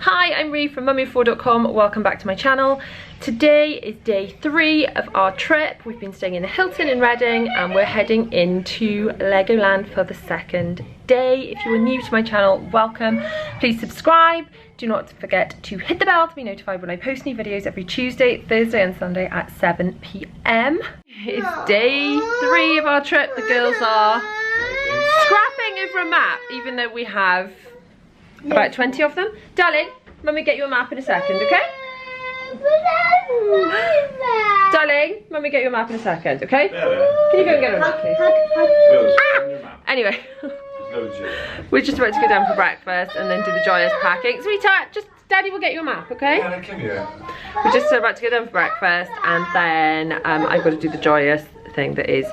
Hi, I'm Ree from mummy4.com. Welcome back to my channel. Today is day 3 of our trip. We've been staying in the Hilton in Reading and we're heading into Legoland for the second day. If you are new to my channel, welcome. Please subscribe. Do not forget to hit the bell to be notified when I post new videos every Tuesday, Thursday and Sunday at 7 p.m. It's day 3 of our trip. The girls are scrapping over a map, even though we have about 20 of them. Darling, Mummy get you a map in a second, okay? Darling, Mummy get you a map in a second, okay? Can you go and get a map, please? Anyway, we're just about to go down for breakfast and then do the joyous packing. Sweetheart, just Daddy will get you a map, okay? We're just about to go down for breakfast and then I've got to do the joyous thing that is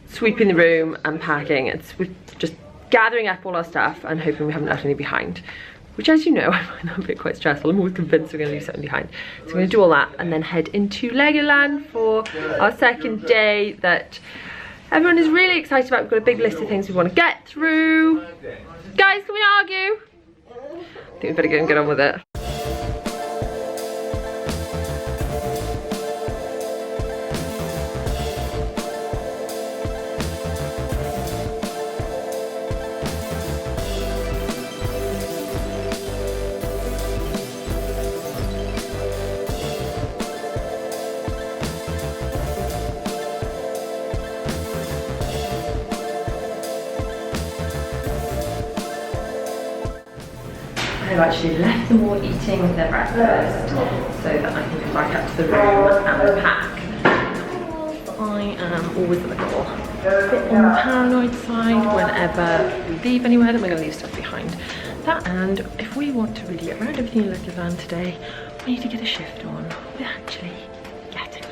sweeping the room and packing. We're just gathering up all our stuff and hoping we haven't left any behind, which, as you know, I find that a bit quite stressful. I'm always convinced we're going to leave something behind. So we're going to do all that and then head into Legoland for our second day that everyone is really excited about. We've got a big list of things we want to get through. Guys, can we not argue? I think we better go and get on with it. I've actually left them all eating their breakfast so that I can go back up to the room and pack. I am always a little bit on the paranoid side whenever we leave anywhere that we're going to leave stuff behind. That, and if we want to really get around everything in Legoland today, we need to get a shift on. We're actually getting there.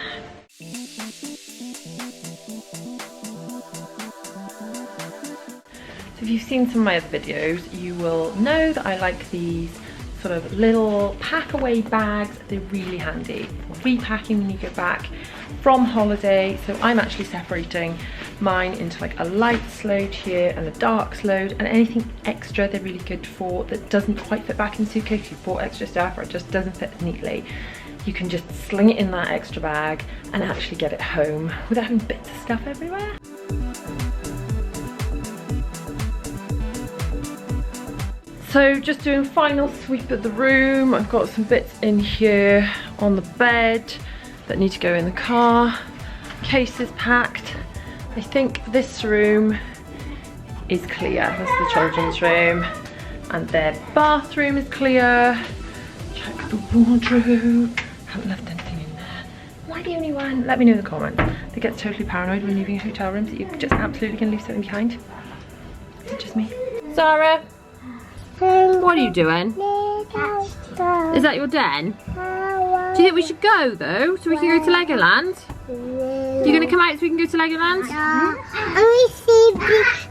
If you've seen some of my other videos, you will know that I like these sort of little pack away bags. They're really handy for repacking when you go back from holiday. So I'm actually separating mine into like a lights load here and a darks load, and anything extra they're really good for that doesn't quite fit back in the suitcase. You've bought extra stuff or it just doesn't fit neatly, you can just sling it in that extra bag and actually get it home without having bits of stuff everywhere. So just doing a final sweep of the room. I've got some bits in here on the bed that need to go in the car. Case is packed. I think this room is clear. That's the children's room. And their bathroom is clear. Check the wardrobe. Haven't left anything in there. Am I the only one? Let me know in the comments. They get totally paranoid when leaving hotel rooms that you just absolutely can leave something behind. Is it just me? Zara? What are you doing? Is that your den? Do you think we should go though, so we can go to Legoland? You're going to come out so we can go to Legoland? I want to see the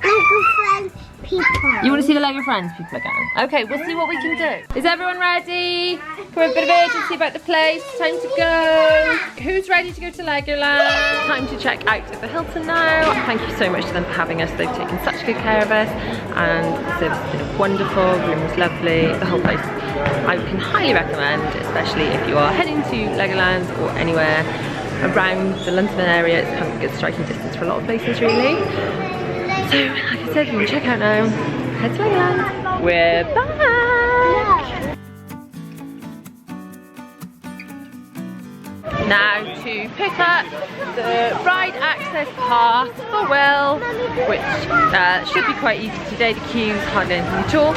Lego Friends people. You want to see the Lego Friends people again? Okay, we'll see what we can do. Is everyone ready? For a bit of urgency about the place. Time to go. Who's ready to go to Legoland? Time to check out of the Hilton now. Thank you so much to them for having us. They've taken such good care of us and the service has been wonderful. The room was lovely. The whole place I can highly recommend, especially if you are heading to Legoland or anywhere around the London area. It's kind of a good striking distance for a lot of places really. So like I said, you can check out now. Head to Legoland. We're back! Now to pick up the ride access pass for Will, which should be quite easy today. The queues hardly anything at all.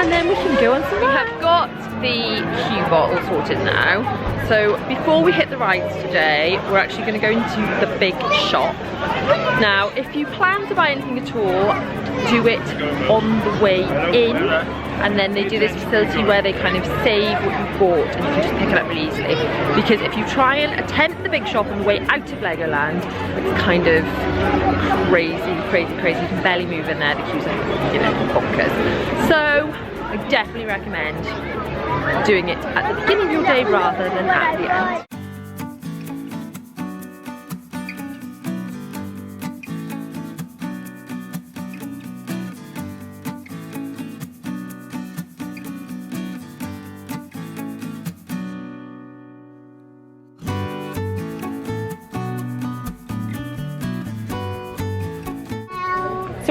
And then we can go on some. We have got the QBot all sorted now. So before we hit the rides today, we're actually going to go into the big shop. Now, if you plan to buy anything at all, do it on the way in. And then they do this facility where they kind of save what you bought and you can just pick it up really easily. Because if you try and attempt the big shop on the way out of Legoland, it's kind of crazy. You can barely move in there. The queues are, you know, bonkers. So I definitely recommend doing it at the beginning of your day rather than at the end.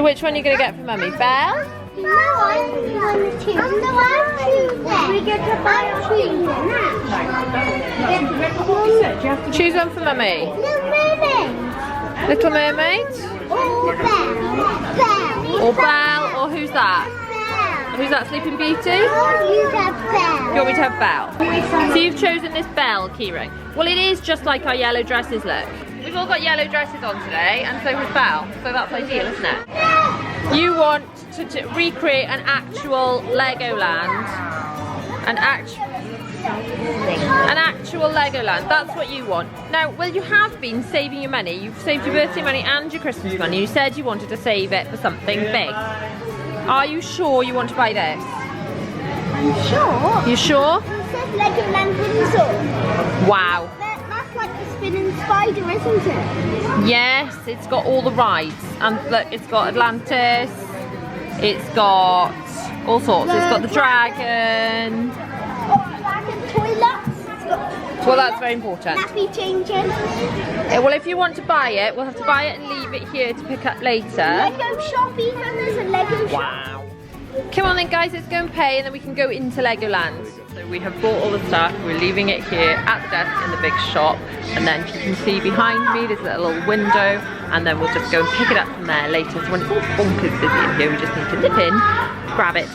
which one are you going to get for Mummy? Belle? No, I only want to choose. We get to buy a Choose one for Mummy. Little Mermaid. Little Mermaid? Or Belle. Or Belle? Or who's that? Belle. Who's that, Sleeping Beauty? You have Belle. You want me to have Belle? So you've chosen this Belle keyring. Well, it is just like our yellow dresses look. We've all got yellow dresses on today, and so has Belle. So that's ideal, isn't it? You want to recreate an actual Legoland. An actual Legoland. That's what you want. Now, well, you have been saving your money. You've saved your birthday money and your Christmas money. You said you wanted to save it for something big. Are you sure you want to buy this? I'm sure. You sure? It says LEGOLAND Windosr. Wow. That's like the spinning spider, isn't it? Yes, it's got all the rides. And look, it's got Atlantis. It's got all sorts. It's got the dragon. Dragon toilets. Well, that's very important. Nappy changing. Well, if you want to buy it, we'll have to buy it and leave it here to pick up later. Lego shop, even there's a Lego shop. Wow. Come on then, guys, let's go and pay and then we can go into Legoland. So we have bought all the stuff. We're leaving it here at the desk in the big shop. And then you can see behind me, there's a little window. And then we'll just go and pick it up from there later. So when it's all bonkers busy in here, we just need to nip in, grab it.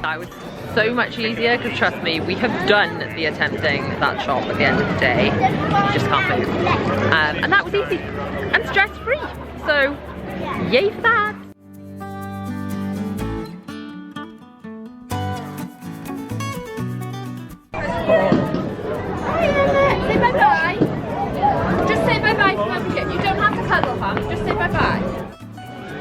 That was so much easier because trust me, we have done the attempting that shop at the end of the day. You just can't move. And that was easy and stress free. So yay for that. Say bye bye. Just say bye bye to Mum. You don't have to cuddle, Mum. Just say bye bye.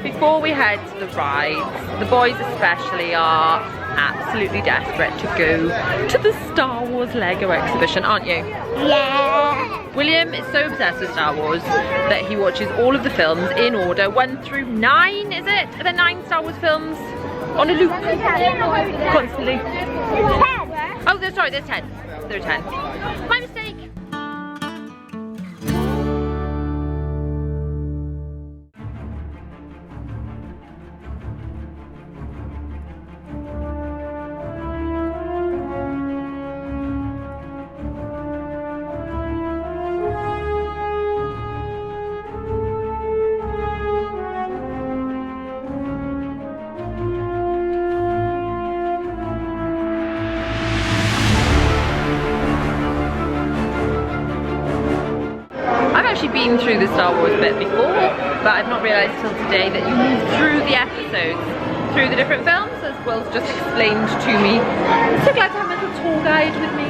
Before we head to the rides, the boys especially are absolutely desperate to go to the Star Wars Lego exhibition, aren't you? Yeah. William is so obsessed with Star Wars that he watches all of the films in order, 1 through 9, is it? Are there 9 Star Wars films on a loop? Constantly. Oh, sorry, there's 10. There are 10. My mistake. Been through the Star Wars bit before, but I've not realised till today that you move through the episodes, through the different films, as Will's just explained to me. I'm so glad to have a little tour guide with me.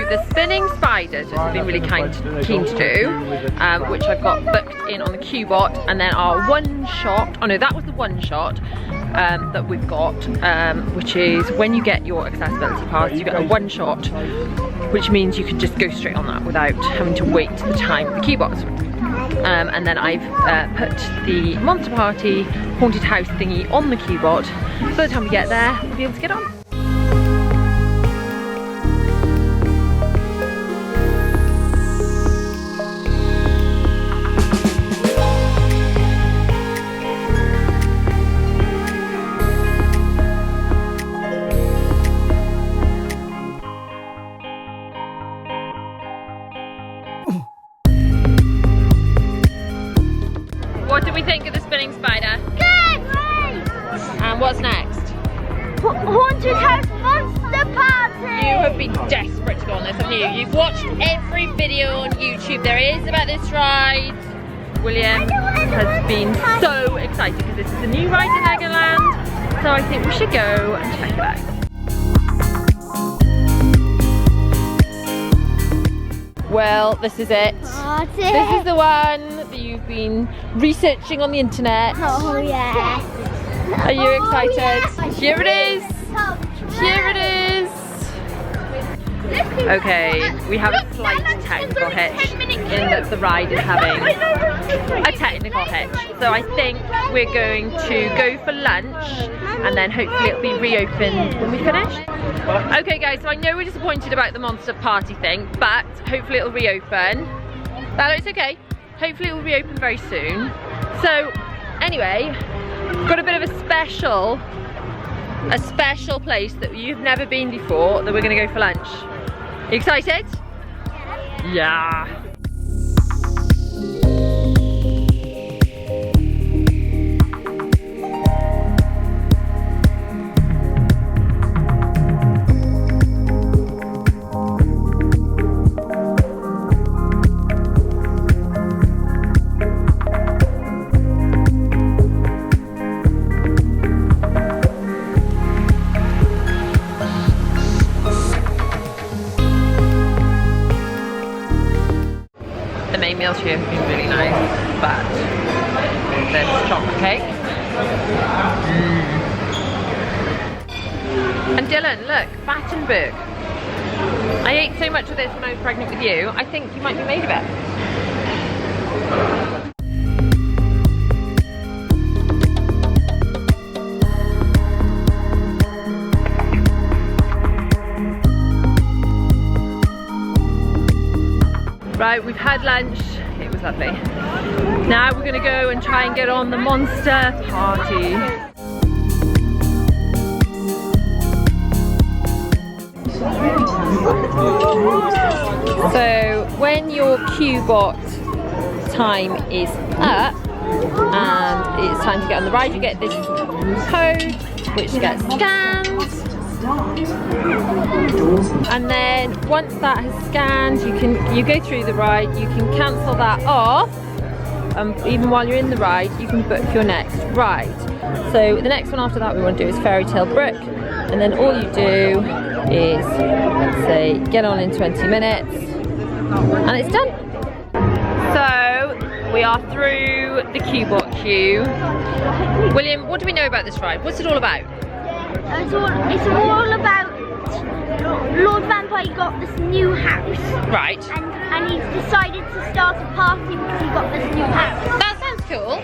The spinning spiders, which I've been really keen to do, which I've got booked in on the QBot, and then our one shot, oh no, that was the one shot that we've got, which is when you get your accessibility pass, you get a one shot, which means you can just go straight on that without having to wait the time of the QBot. And then I've put the Monster Party haunted house thingy on the QBot, so by the time we get there, we'll be able to get on. What do we think of the spinning spider? Good! And what's next? Haunted House Monster Party! You have been desperate to go on this, haven't you? You've watched every video on YouTube there is about this ride. William has been so excited because this is a new ride in Legoland. So I think we should go and check it out. Well, this is it. That's This is the one that you you've been researching on the internet. Oh yeah. Are you excited? Here it is. Here it is. Okay, we have a slight technical hitch in that the ride is having a technical hitch. So I think we're going to go for lunch and then hopefully it'll be reopened when we finish. Okay guys, so I know we're disappointed about the Monster Party thing, but hopefully it'll reopen. Bella, it's okay. Hopefully it will reopen very soon. So anyway, got a bit of a special place that you've never been before that we're gonna go for lunch. You excited? Yeah. The main meals here have been really nice, but there's chocolate cake. And Dylan, look, Battenberg. I ate so much of this when I was pregnant with you, I think you might be made of it. Right, we've had lunch, it was lovely. Now we're gonna go and try and get on the Monster Party. So when your QBot time is up and it's time to get on the ride, you get this code which gets scanned. And then once that has scanned, you go through the ride, you can cancel that off. Even while you're in the ride, you can book your next ride. So the next one after that we want to do is Fairy Tale Brook, and then all you do is say get on in 20 minutes and it's done. So we are through the QBot queue. William, what do we know about this ride? What's it all about? It's all about Lord Vampire got this new house. Right. And he's decided to start a party because he got this new house. That sounds cool.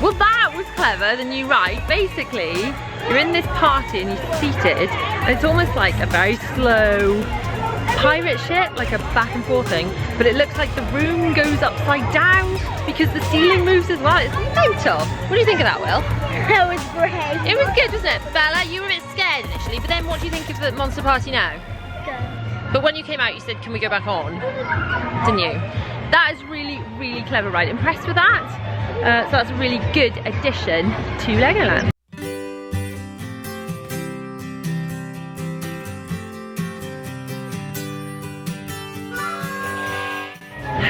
Well, that was clever, the new ride. Basically, you're in this party and you're seated, and it's almost like a very slow pirate ship, like a back and forth thing, but it looks like the room goes upside down because the ceiling moves as well. It's mental. What do you think of that, Will? That was great. It was good, wasn't it? Bella, you were a bit scared initially, but then what do you think of the Monster Party now? Good. But when you came out, you said, can we go back on? Didn't you? That is really, really clever ride. Impressed with that? So that's a really good addition to Legoland.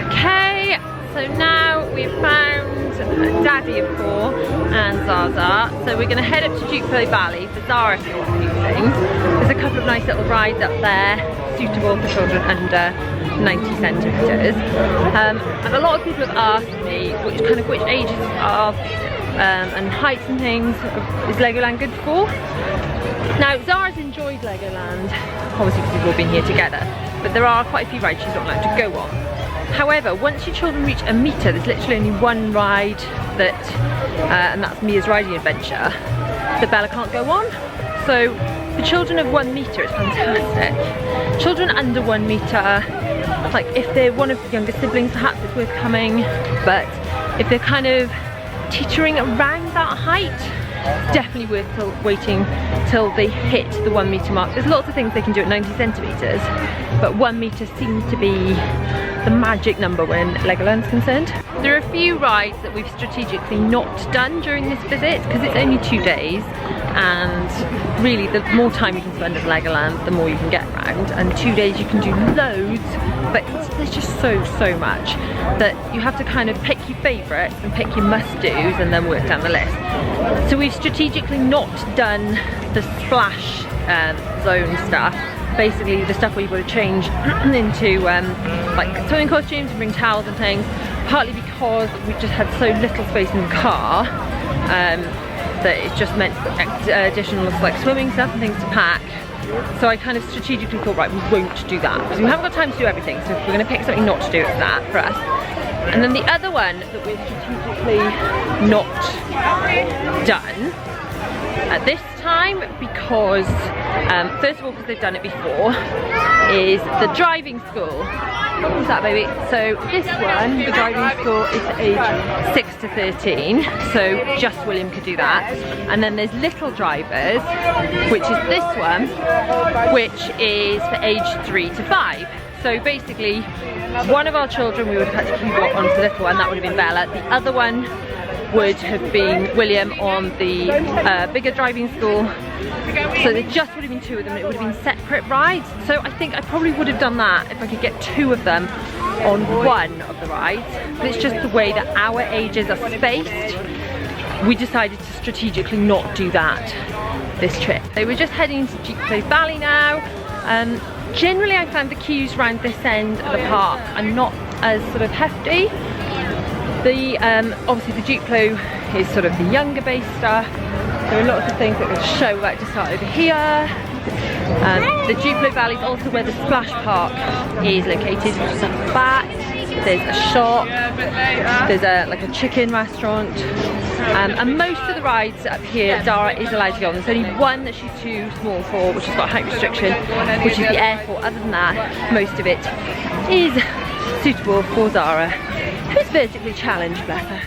Okay, so now we've found Daddy of 4 and Zaza. So we're going to head up to Duplo Valley for Zara to do a few things. There's a couple of nice little rides up there, suitable for children under 90 centimetres. And a lot of people have asked me which ages of and heights and things is Legoland good for. Now Zara's enjoyed Legoland, obviously because we've all been here together, but there are quite a few rides she's not allowed to go on. However, once your children reach a metre, there's literally only one ride that, and that's Mia's Riding Adventure, that Bella can't go on. So for children of 1 metre, it's fantastic. Children under 1 metre, like if they're one of the younger siblings, perhaps it's worth coming, but if they're kind of teetering around that height, it's definitely worth waiting till they hit the 1 metre mark. There's lots of things they can do at 90 centimetres, but 1 metre seems to be the magic number when Legoland's concerned. There are a few rides that we've strategically not done during this visit because it's only 2 days, and really the more time you can spend at Legoland, the more you can get around, and 2 days you can do loads, but there's just so much that you have to kind of pick your favourites and pick your must-dos and then work down the list. So we've strategically not done the splash zone stuff, basically the stuff where you've got to change into like swimming costumes and bring towels and things, partly because we just had so little space in the car that it just meant additional like swimming stuff and things to pack. So I kind of strategically thought, right, we won't do that because we haven't got time to do everything, so if we're going to pick something not to do, it's that for us. And then the other one that we're strategically not done at this time, because first of all because they've done it before, is the driving school. What's that, baby? So this one, the driving school, is age 6 to 13, so just William could do that. And then there's little drivers, which is this one, which is for age 3 to 5. So basically, one of our children we would have had to QBot onto the little one, that would have been Bella. The other one would have been William on the bigger driving school. So there just would have been 2 of them, and it would have been separate rides. So I think I probably would have done that if I could get 2 of them on one of the rides. But it's just the way that our ages are spaced. We decided to strategically not do that this trip. So we're just heading to Duplo Valley now. Generally I found the queues around this end of the park are not as sort of hefty. The obviously the Duplo is sort of the younger base stuff. There are lots of things that we'll show about to start over here. The Duplo Valley is also where the splash park is located, which is at the back. There's a shop, there's like a chicken restaurant, and most of the rides up here Zara is allowed to go on. There's only one that she's too small for, which has got a height restriction, which is the airport. Other than that, most of it is suitable for Zara, who's vertically challenged, bless her.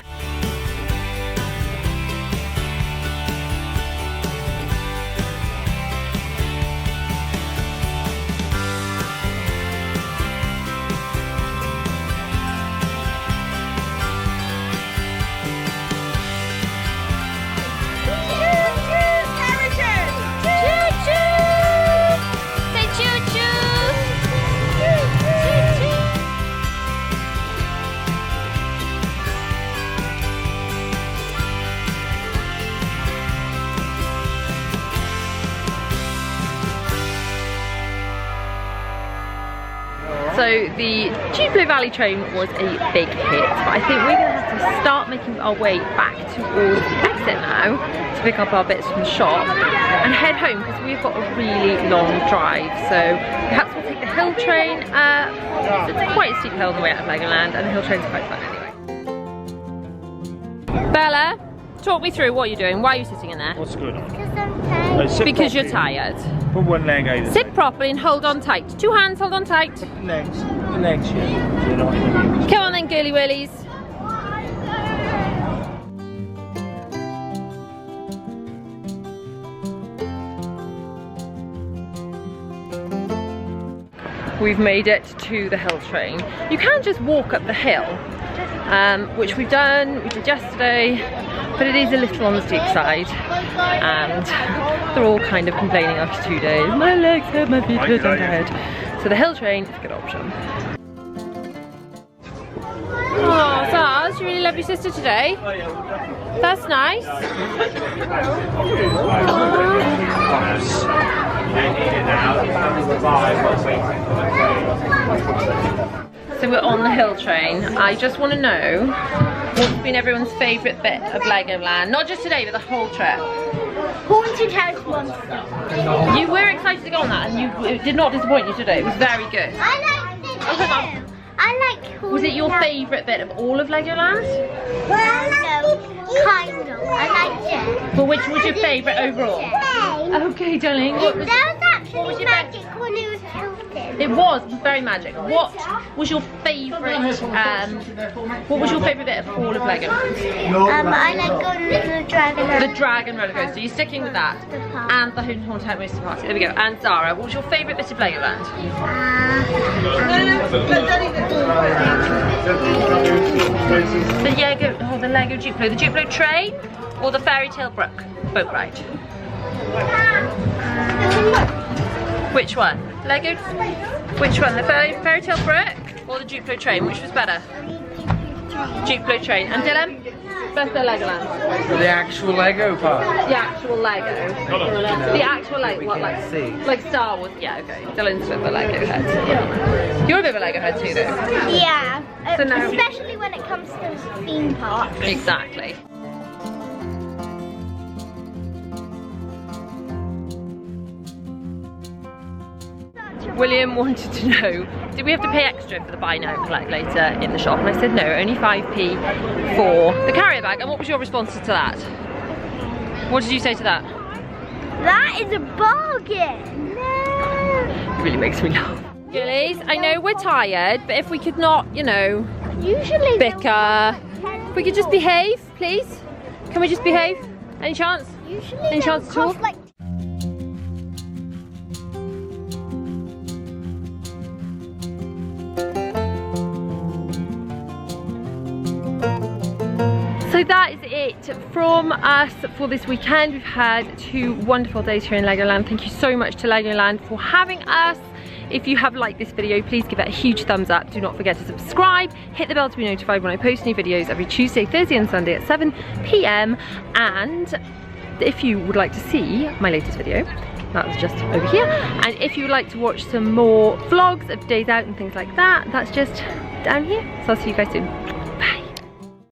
So the Duplo Valley train was a big hit, but I think we're going to have to start making our way back towards the exit now to pick up our bits from the shop and head home because we've got a really long drive. So perhaps we'll take the hill train up. So it's quite a steep hill on the way out of Legoland, and the hill train's quite fun anyway. Bella, talk me through what you're doing. Why are you sitting in there? What's going on? Because I'm tired. Because you're tired. Put one leg either. Sit properly and hold on tight. 2 hands, hold on tight. The legs, yeah. So you're not confused. Come on then, girly willies. We've made it to the hill train. You can just walk up the hill, which we've done, we did yesterday, but it is a little on the steep side, and they're all kind of complaining after 2 days. My legs hurt, my feet hurt, I'm tired. So the hill train is a good option. Oh, Zaz, you really love your sister today? That's nice. So we're on the hill train. I just want to know what's been everyone's favourite bit of Legoland. Not just today, but the whole trip. Haunted House Monster. You were excited to go on that, and it did not disappoint you today. It was very good. I liked it too. I like Haunted Was it your House. favourite bit of all of Legoland? Well, no, kind of. I liked it. But which was your favourite overall? Okay, darling. What was, That was actually what was your magic when it was tilted. it was very magic. What was your favourite favourite, what was your favourite bit of all of Legoland? I like going to the dragon. The dragon roller coaster, you're sticking with that. And the Haunted Oyster Party, there we go. And Zara, what was your favourite bit of Legoland? The Lego Duplo, the Duplo train, or the Fairy Tale boat ride? Which one? Lego? Which one? The Fairy Tale Brook or the Duplo train? Which was better? Duplo train. And Dylan? Best of Legoland. The actual Lego part. The actual Lego. The actual Lego. What, like Star Wars? Yeah, okay. Dylan's a bit of a Lego head. Yeah. You're a bit of a Lego head too, though. Yeah. So now, especially when it comes to theme parks. Exactly. William wanted to know, did we have to pay extra for the buy now collect later in the shop? And I said no, only 5p for the carrier bag. And what was your response to that? What did you say to that? That is a bargain. No. It really makes me laugh. Gillies, I know we're tired, but if we could not, you know, Usually bicker, if we could just behave, please. Can we just behave? Any chance? Usually Any chance at all? like So that is it from us for this weekend. We've had 2 wonderful days here in Legoland. Thank you so much to Legoland for having us. If you have liked this video, please give it a huge thumbs up. Do not forget to subscribe, hit the bell to be notified when I post new videos every Tuesday, Thursday and Sunday at 7 p.m. And if you would like to see my latest video, that's just over here. And if you would like to watch some more vlogs of days out and things like that, that's just down here. So I'll see you guys soon.